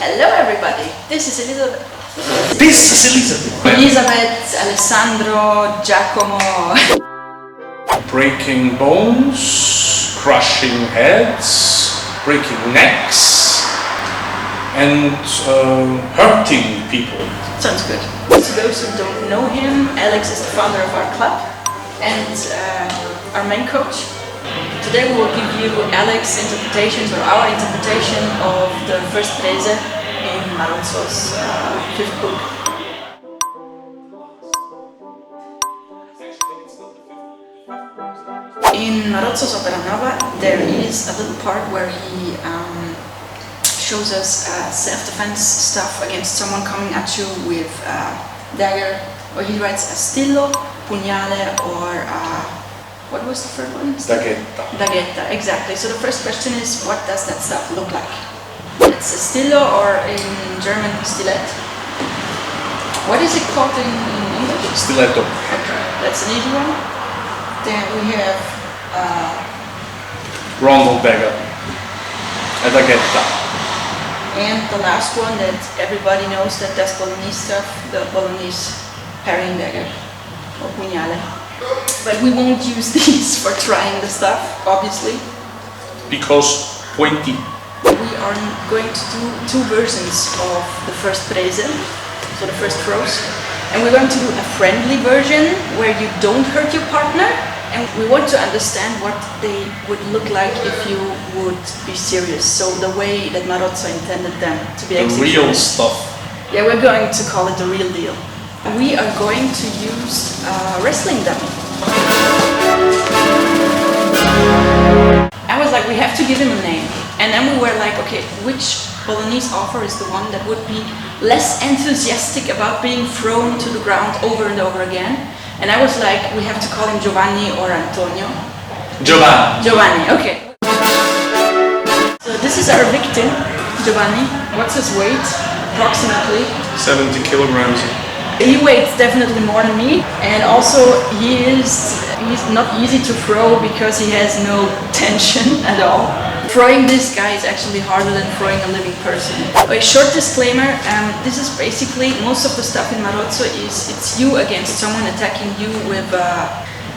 Hello everybody, this is Elizabeth. Elizabeth, Alessandro, Giacomo. Breaking bones, crushing heads, breaking necks, and hurting people. Sounds good. To those who don't know him, Alex is the founder of our club and our main coach. Today we will give you Alex's interpretations or our interpretation of the first prese in Marozzo's fifth book. In Marozzo's Opera Nova there is a little part where he shows us self-defense stuff against someone coming at you with dagger, or he writes astillo, pugnale, or what was the third one? Daghetta. Daghetta, exactly. So the first question is, what does that stuff look like? It's astillo, or in German, stilet. What is it called in English? Stiletto. Okay, that's an easy one. Then we have Rondel dagger. A daghetta. And the last one that everybody knows that does Bolognese stuff, the Bolognese parrying dagger, or pugnale. But we won't use these for trying the stuff, obviously. Because pointy. We are going to do two versions of the first prese, so the first throws. And we're going to do a friendly version where you don't hurt your partner. And we want to understand what they would look like if you would be serious. So the way that Marozzo intended them to be executed. The real stuff. Yeah, we're going to call it the real deal. We are going to use a wrestling dummy. I was like, we have to give him a name. And then we were like, okay, which Bolognese offer is the one that would be less enthusiastic about being thrown to the ground over and over again? And I was like, we have to call him Giovanni or Antonio. Giovanni. Giovanni, okay. So this is our victim, Giovanni. What's his weight, approximately? 70 kilograms. He weighs definitely more than me, and also he's not easy to throw because he has no tension at all. Throwing this guy is actually harder than throwing a living person. A short disclaimer, this is basically, most of the stuff in Marozzo is it's you against someone attacking you with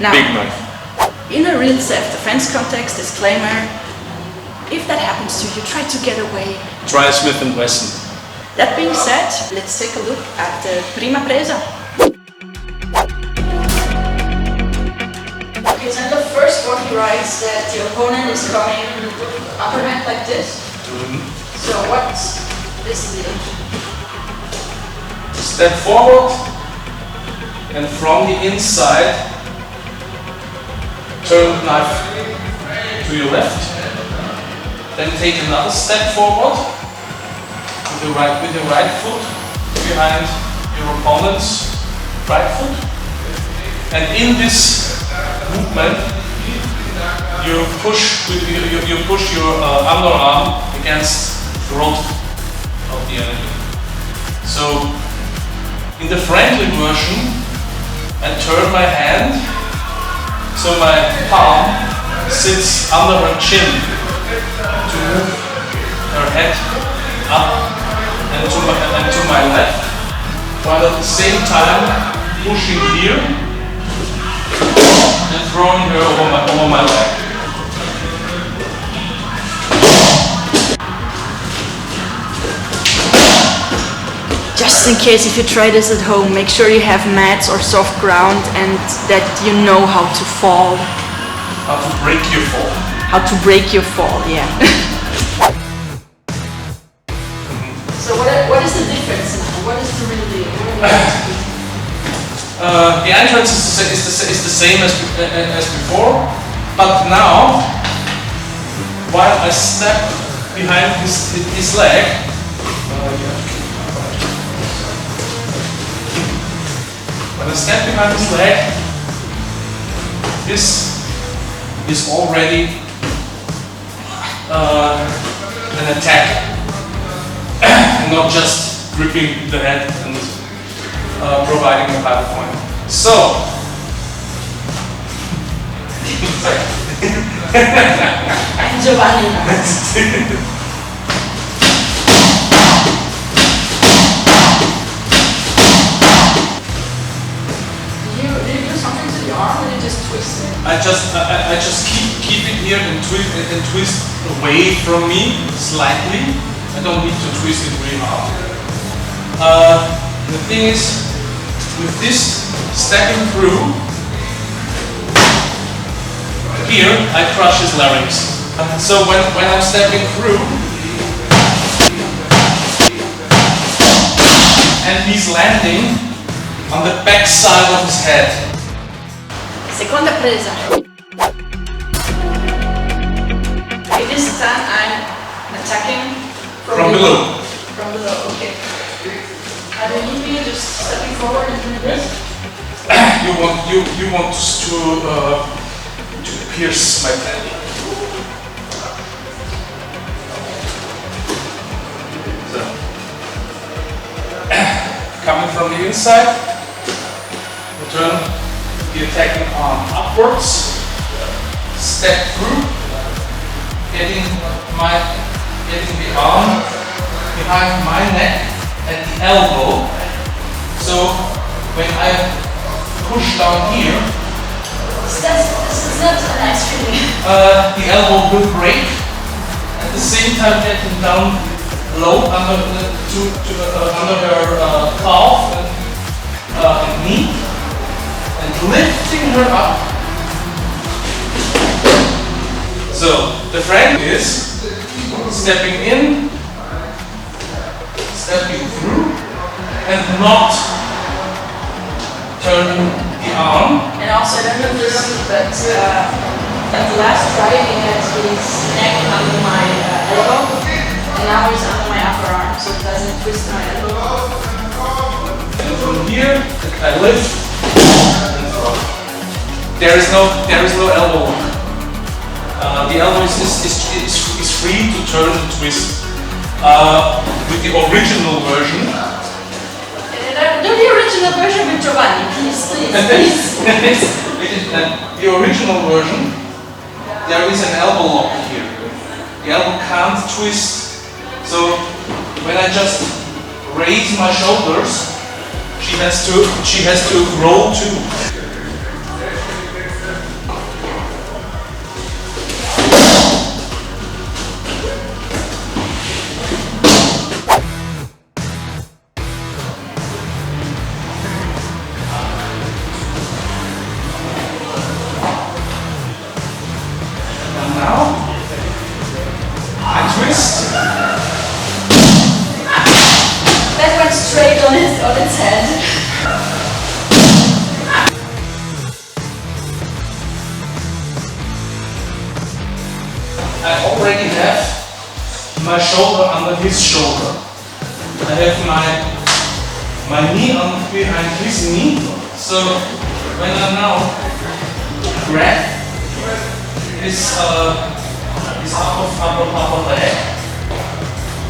now, big knife. In a real self-defense context, disclaimer, if that happens to you, try to get away. Try Smith & Wesson. That being said, let's take a look at the prima presa. Okay, so in the first one he writes that the opponent is coming upper hand like this. So what's this deal? Step forward and from the inside turn the knife to your left. Then take another step forward with your right foot behind your opponent's right foot, and in this movement you push your underarm against the throat of the enemy. So in the friendly version, I turn my hand so my palm sits under her chin to move her head up and to my left, while at the same time pushing here and throwing her over my leg. Just in case if you try this at home, make sure you have mats or soft ground and that you know how to fall. How to break your fall. How to break your fall, yeah. So what is the difference now? What is the real deal? The entrance is the same as before, but now, while I step behind his leg, when I step behind his leg, this is already an attack. Not just gripping the head and providing a high point. So, Giovanni. I just keep it here and twist away from me slightly. I don't need to twist it really hard. The thing is, with this stepping through, here I crush his larynx. So when I'm stepping through, and he's landing on the back side of his head. Seconda presa. Okay, this time I'm attacking From below. From below, okay. I don't need me just stepping forward and doing this. You want to pierce my belly. So, coming from the inside, return the attacking arm upwards, step through, getting the arm behind my neck at the elbow. So when I push down here, this is not a nice feeling. the elbow will break. At the same time, getting down low under her calf and knee, and lifting her up. So the friend is stepping in, stepping through, and not turning the arm. And also, I don't know if you see, but at the last try he had his neck under my elbow, and now he's under my upper arm, so it doesn't twist my elbow. And from here, I lift and throw. There is no elbow lock. The elbow is free to turn and twist. With the original version. Do the original version with Giovanni, please. The original version, there is an elbow lock here. The elbow can't twist. So when I just raise my shoulders, she has to roll too. That went straight on its head. I already have my shoulder under his shoulder. I have my knee behind his knee. So when I now grab his upper leg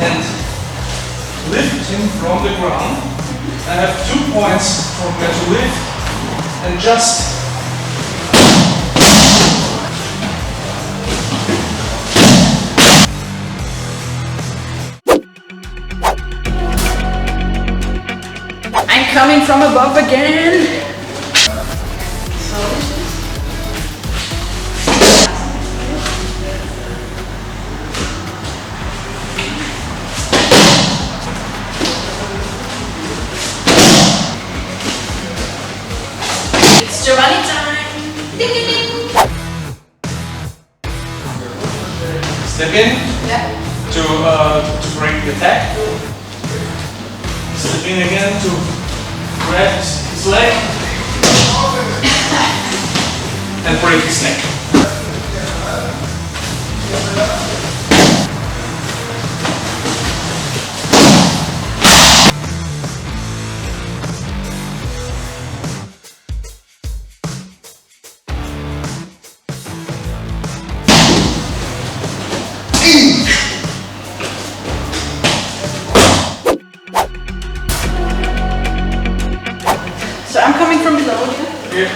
and lift him from the ground, I have 2 points from where to lift and just I'm coming from above again. It's Giovanni time. Ding ding ding. step in Yeah. to break the attack. Step in again to grab his leg and break his neck. So I'm coming from below here. Yeah.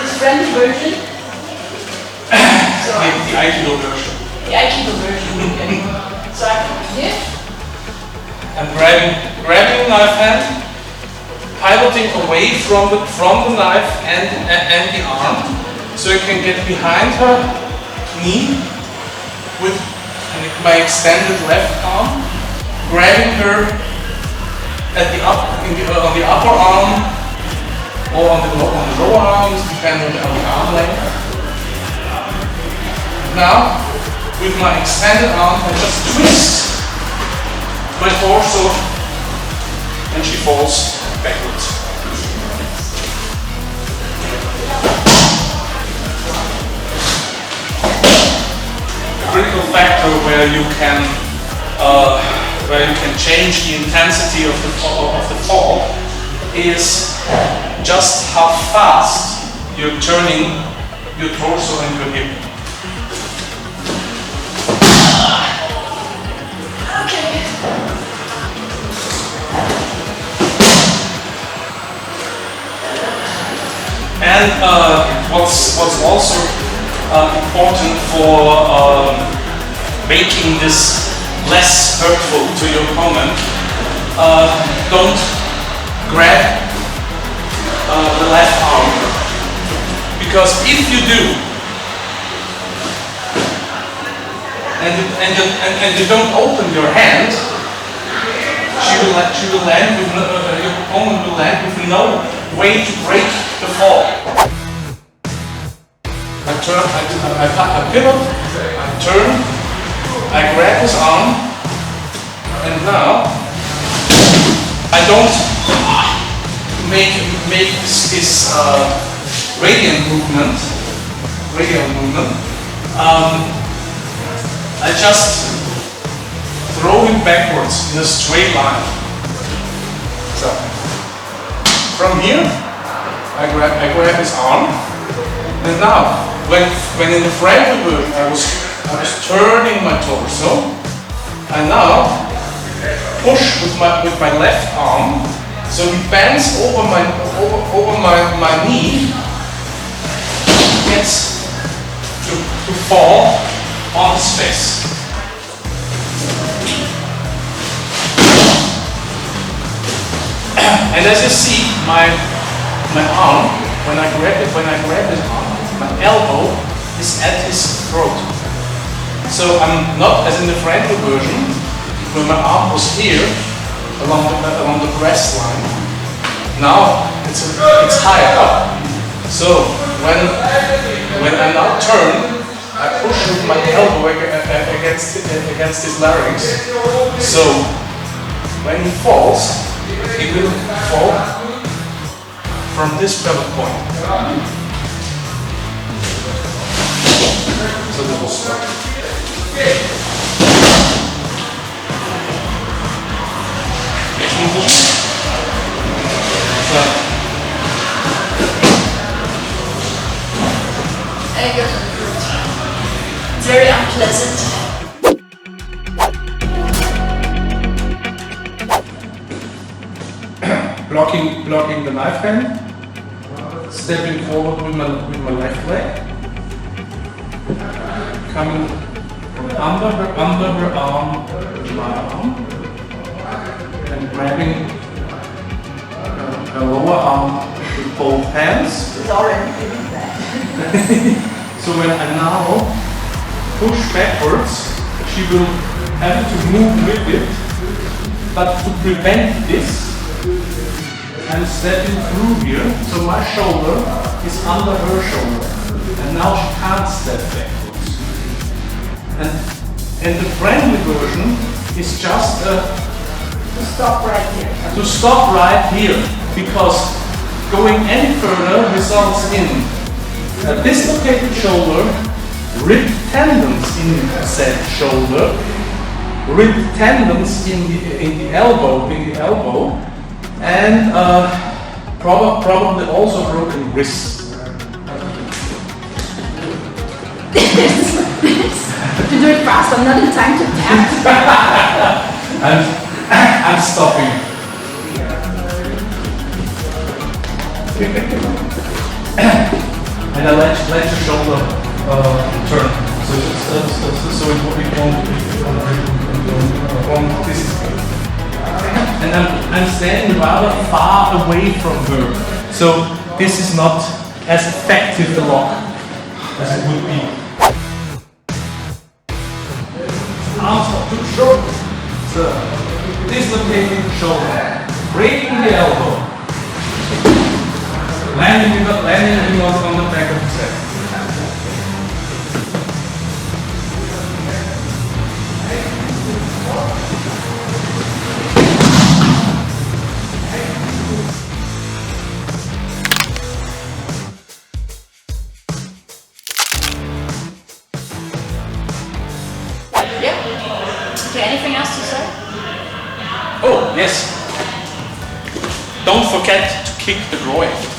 This friendly version. The Aikido version. The Aikido version. Okay. So I come here. I'm grabbing knife hand, pivoting away from the knife and the arm, So I can get behind her knee with my extended left arm, grabbing her at the on the upper arm or on the lower arm, depending on the arm length. Now, with my extended arm, I just twist my torso and she falls backwards. A critical factor where you can change the intensity of the fall is just how fast you're turning your torso and your hip. And what's also important for making this less hurtful to your opponent, don't grab the left arm, because if you do, and you don't open your hand, she will land with your opponent will land with no way to break the fall. I pivot, I turn, I grab his arm, and now I don't make this radial movement. I just throw him backwards in a straight line. So from here, I grab his arm, and now when in the friendly version I was turning my torso, I now push with my left arm, so he bends over my knee, gets to fall on his face. And as you see, my arm, when I grab his arm, my elbow is at his throat. So I'm not as in the friendly version, where my arm was here along the breast line. Now it's higher up. So when I now turn, I push with my elbow against his larynx. So when he falls, he will fall from this pelvic point. So this will start. Next move. It's very unpleasant. Blocking the knife hand, stepping forward with my left leg, coming under her arm, my arm, and grabbing her lower arm with both hands. It's already feeling bad. So when I now push backwards, she will have to move with it, but to prevent this, I'm stepping through here, so my shoulder is under her shoulder, and now she can't step backwards. And the friendly version is just to stop right here. To stop right here, because going any further results in a dislocated shoulder, ripped tendons in said shoulder, ripped tendons in the elbow, and probably also broken wrists. To do it fast, I'm not in time to tap. I'm stopping. And I let your shoulder turn, so it won't dissipate. And I'm standing rather far away from her, so this is not as effective a lock as it would be. Arms are too short. Dislocating shoulder. Breaking the elbow. Landing him on the back of his head. Yeah. Okay, anything else to say? Oh, yes. Don't forget to kick the groin.